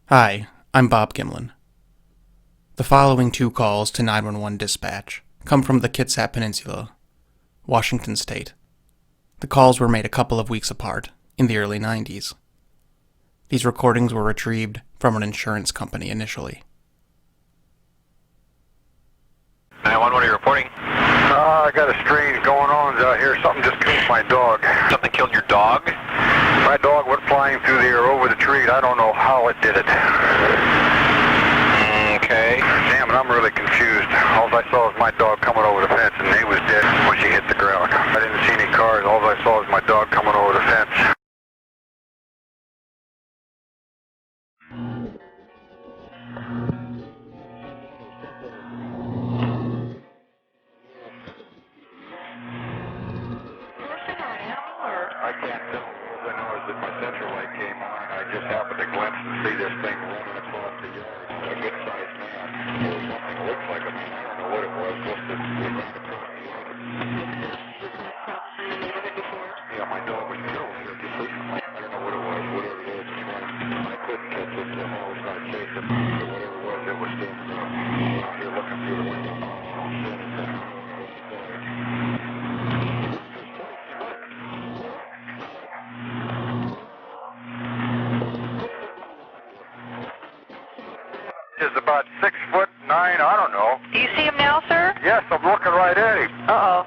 Hi, I'm Bob Gimlin. The following two calls to 911 dispatch come from the Kistsap Peninsula, Washington State. The calls were made a couple of weeks apart, in the early 90s. These recordings were retrieved from an insurance company initially. 911, what are you reporting? I got a strange going on out here. Something just killed my dog. Something killed your dog? My dog went flying through the air over the tree. I don't know how it did it. Okay. Damn it, I'm really confused. All I saw was my dog coming over the fence, and he was dead when she hit the ground. I didn't see any cars. All I saw was my dog coming over the fence. I can't tell. All I know is that my central light came on. I just happened to glimpse and see this thing running across the yard. A good-sized man. Or something that looks like a man. I don't know what it was. Just that it ran across the yard. Yeah, my dog was killed here just recently. I don't know what it was. Whatever it is, it's running. I couldn't catch it. I'm always going to chase it. So whatever it was, it was standing up. Out here looking through the window. Standing there. Is about 6'9", I don't know. Do you see him now, sir? Yes, I'm looking right at him. Uh-oh.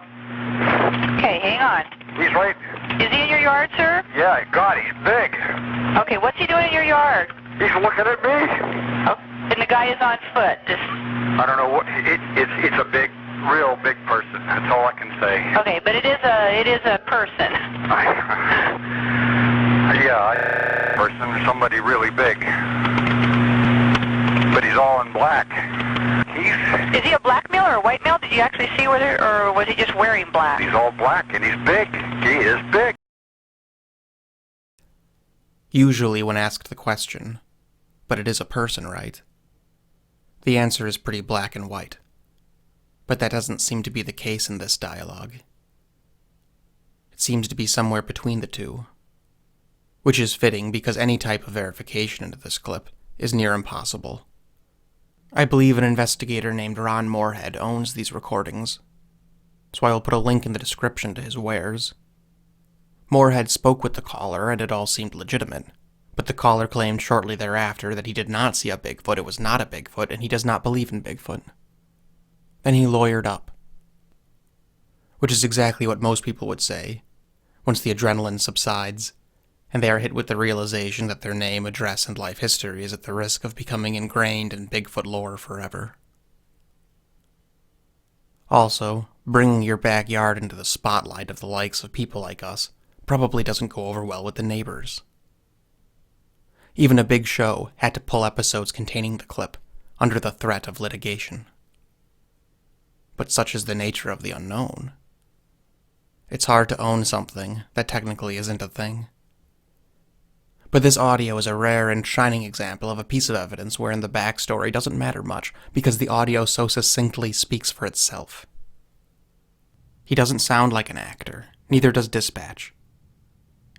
Okay, hang on. He's right. Is he in your yard, sir? Yeah, God, he's big. Okay, what's he doing in your yard? He's looking at me. Oh, and the guy is on foot. I don't know what. It's a big, real big person. That's all I can say. Okay, but it is a person. Yeah, person, somebody really big. But he's all in black. Is he a black male or a white male? Did you actually see whether, or was he just wearing black? He's all black and he's big. He is big. Usually when asked the question, but it is a person, right? The answer is pretty black and white. But that doesn't seem to be the case in this dialogue. It seems to be somewhere between the two. Which is fitting because any type of verification into this clip is near impossible. I believe an investigator named Ron Moorhead owns these recordings, so I will put a link in the description to his wares. Moorhead spoke with the caller and it all seemed legitimate, but the caller claimed shortly thereafter that he did not see a Bigfoot, it was not a Bigfoot, and he does not believe in Bigfoot. Then he lawyered up. Which is exactly what most people would say, once the adrenaline subsides, and they are hit with the realization that their name, address, and life history is at the risk of becoming ingrained in Bigfoot lore forever. Also, bringing your backyard into the spotlight of the likes of people like us probably doesn't go over well with the neighbors. Even a big show had to pull episodes containing the clip under the threat of litigation. But such is the nature of the unknown. It's hard to own something that technically isn't a thing. But this audio is a rare and shining example of a piece of evidence wherein the backstory doesn't matter much because the audio so succinctly speaks for itself. He doesn't sound like an actor, neither does dispatch.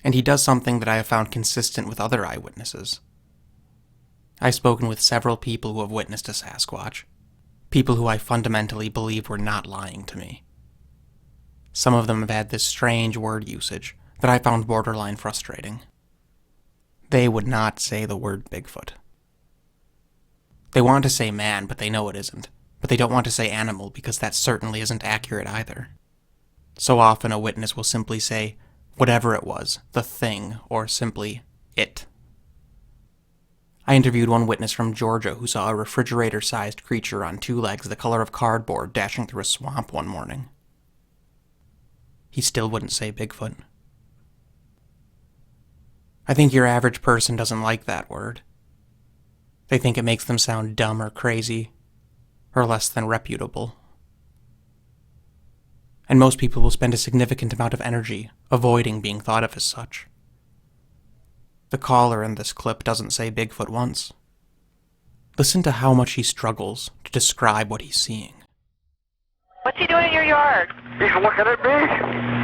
And he does something that I have found consistent with other eyewitnesses. I've spoken with several people who have witnessed a Sasquatch, people who I fundamentally believe were not lying to me. Some of them have had this strange word usage that I found borderline frustrating. They would not say the word Bigfoot. They want to say man, but they know it isn't. But they don't want to say animal because that certainly isn't accurate either. So often a witness will simply say, whatever it was, the thing, or simply, it. I interviewed one witness from Georgia who saw a refrigerator-sized creature on two legs the color of cardboard dashing through a swamp one morning. He still wouldn't say Bigfoot. I think your average person doesn't like that word. They think it makes them sound dumb or crazy, or less than reputable. And most people will spend a significant amount of energy avoiding being thought of as such. The caller in this clip doesn't say Bigfoot once. Listen to how much he struggles to describe what he's seeing. What's he doing in your yard? He's looking at me.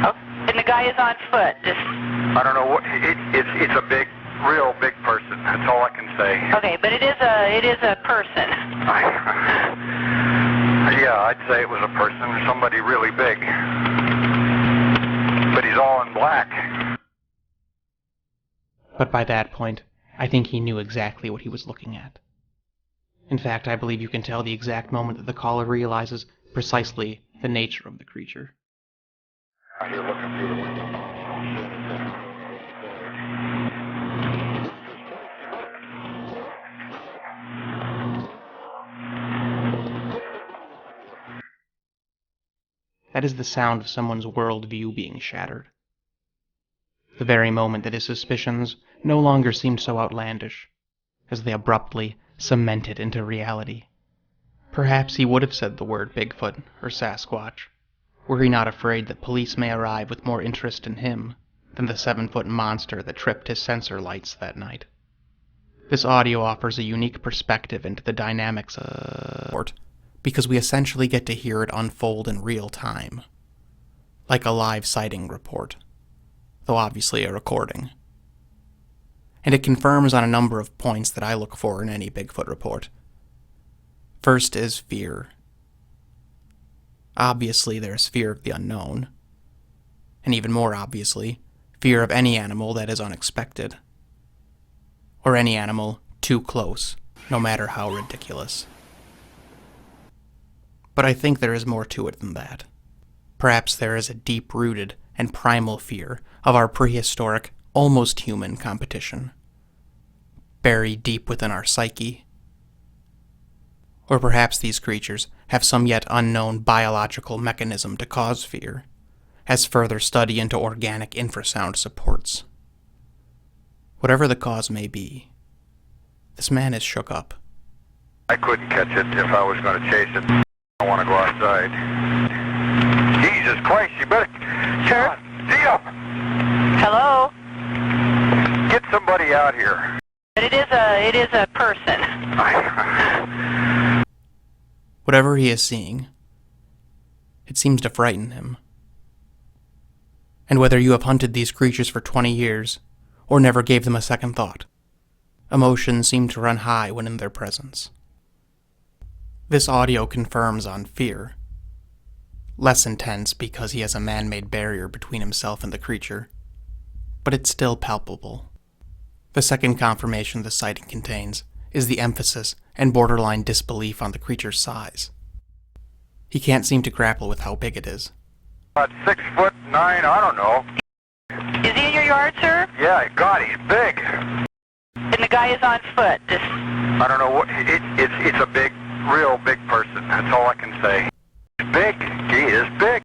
Oh, and the guy is on foot. I don't know what. It's a big, real big person. That's all I can say. Okay, but it is a person. Yeah, I'd say it was a person, somebody really big. But he's all in black. But by that point, I think he knew exactly what he was looking at. In fact, I believe you can tell the exact moment that the caller realizes precisely the nature of the creature. You're looking through the window. That is the sound of someone's worldview being shattered. The very moment that his suspicions no longer seemed so outlandish, as they abruptly cemented into reality. Perhaps he would have said the word Bigfoot or Sasquatch, were he not afraid that police may arrive with more interest in him than the 7-foot monster that tripped his sensor lights that night. This audio offers a unique perspective into the dynamics of report, because we essentially get to hear it unfold in real time, like a live sighting report, though obviously a recording. And it confirms on a number of points that I look for in any Bigfoot report. First is fear. Obviously, there's fear of the unknown, and even more obviously, fear of any animal that is unexpected, or any animal too close, no matter how ridiculous. But I think there is more to it than that. Perhaps there is a deep-rooted and primal fear of our prehistoric, almost human competition, buried deep within our psyche. Or perhaps these creatures have some yet unknown biological mechanism to cause fear, as further study into organic infrasound supports. Whatever the cause may be, this man is shook up. I couldn't catch it if I was going to chase it. I want to go outside. Jesus Christ, you better... Sure. See ya! Hello? Get somebody out here. But it is a person. Whatever he is seeing, it seems to frighten him. And whether you have hunted these creatures for 20 years, or never gave them a second thought, emotions seem to run high when in their presence. This audio confirms on fear. Less intense because he has a man-made barrier between himself and the creature, but it's still palpable. The second confirmation the sighting contains is the emphasis and borderline disbelief on the creature's size. He can't seem to grapple with how big it is. About 6'9", I don't know. Is he in your yard, sir? Yeah, God, he's big. And the guy is on foot. I don't know what, it's a big, real big person. That's all I can say. He's big. He is big.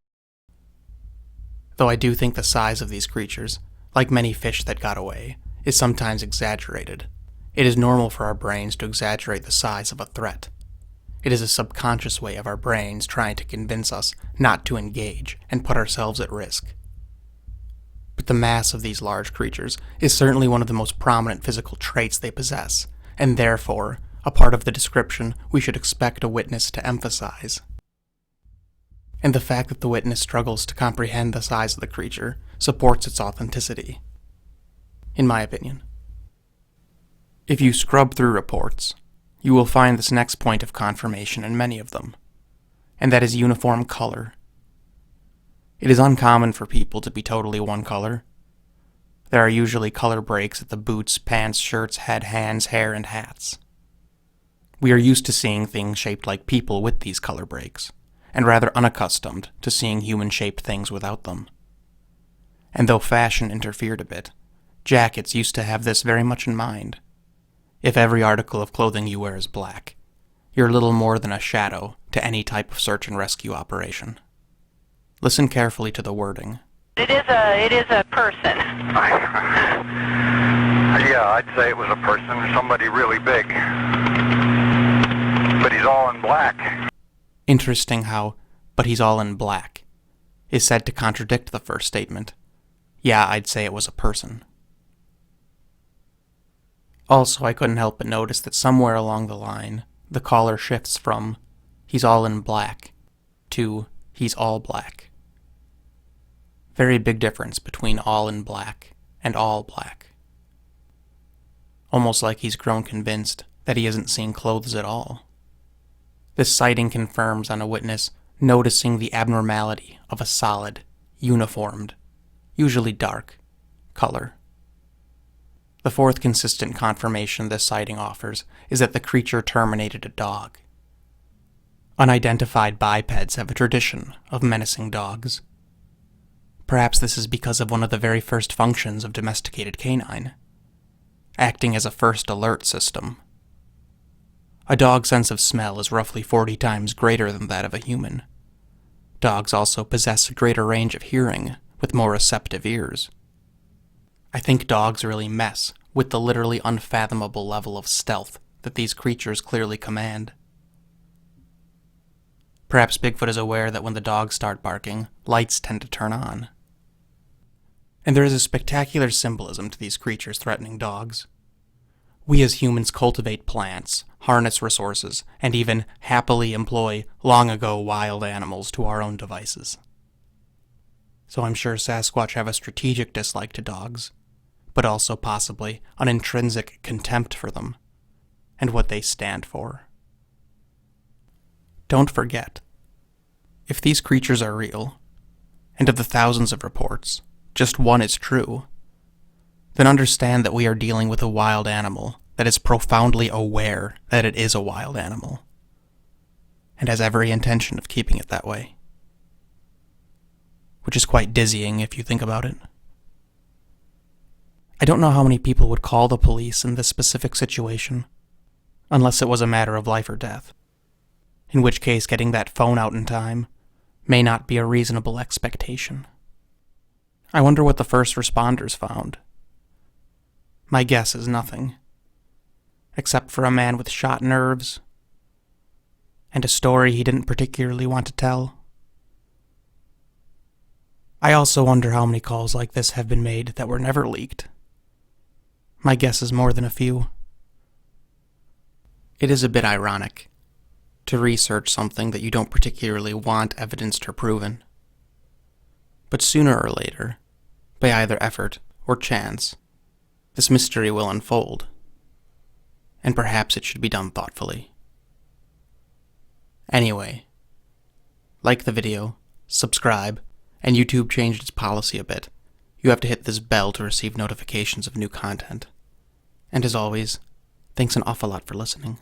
Though I do think the size of these creatures, like many fish that got away, is sometimes exaggerated. It is normal for our brains to exaggerate the size of a threat. It is a subconscious way of our brains trying to convince us not to engage and put ourselves at risk. But the mass of these large creatures is certainly one of the most prominent physical traits they possess, and therefore a part of the description we should expect a witness to emphasize. And the fact that the witness struggles to comprehend the size of the creature supports its authenticity, in my opinion. If you scrub through reports, you will find this next point of confirmation in many of them, and that is uniform color. It is uncommon for people to be totally one color. There are usually color breaks at the boots, pants, shirts, head, hands, hair, and hats. We are used to seeing things shaped like people with these color breaks, and rather unaccustomed to seeing human-shaped things without them. And though fashion interfered a bit, jackets used to have this very much in mind. If every article of clothing you wear is black, you're little more than a shadow to any type of search and rescue operation. Listen carefully to the wording. It is a person. Yeah, I'd say it was a person, somebody really big. But he's all in black. Interesting how, but he's all in black, is said to contradict the first statement. Yeah, I'd say it was a person. Also, I couldn't help but notice that somewhere along the line, the caller shifts from, he's all in black, to, he's all black. Very big difference between all in black and all black. almost like he's grown convinced that he isn't seeing clothes at all. This sighting confirms on a witness noticing the abnormality of a solid, uniformed, usually dark, color. The fourth consistent confirmation this sighting offers is that the creature terminated a dog. Unidentified bipeds have a tradition of menacing dogs. Perhaps this is because of one of the very first functions of domesticated canine, acting as a first alert system. A dog's sense of smell is roughly 40 times greater than that of a human. Dogs also possess a greater range of hearing, with more receptive ears. I think dogs really mess with the literally unfathomable level of stealth that these creatures clearly command. Perhaps Bigfoot is aware that when the dogs start barking, lights tend to turn on. And there is a spectacular symbolism to these creatures threatening dogs. We as humans cultivate plants, harness resources, and even happily employ long-ago wild animals to our own devices. So I'm sure Sasquatch have a strategic dislike to dogs, but also possibly an intrinsic contempt for them, and what they stand for. Don't forget, if these creatures are real, and of the thousands of reports, just one is true, then understand that we are dealing with a wild animal that is profoundly aware that it is a wild animal, and has every intention of keeping it that way. Which is quite dizzying if you think about it. I don't know how many people would call the police in this specific situation, unless it was a matter of life or death, in which case getting that phone out in time may not be a reasonable expectation. I wonder what the first responders found. My guess is nothing, except for a man with shot nerves, and a story he didn't particularly want to tell. I also wonder how many calls like this have been made that were never leaked. My guess is more than a few. It is a bit ironic to research something that you don't particularly want evidenced or proven. But sooner or later, by either effort or chance, this mystery will unfold, and perhaps it should be done thoughtfully. Anyway, like the video, subscribe, and YouTube changed its policy a bit. You have to hit this bell to receive notifications of new content. And as always, thanks an awful lot for listening.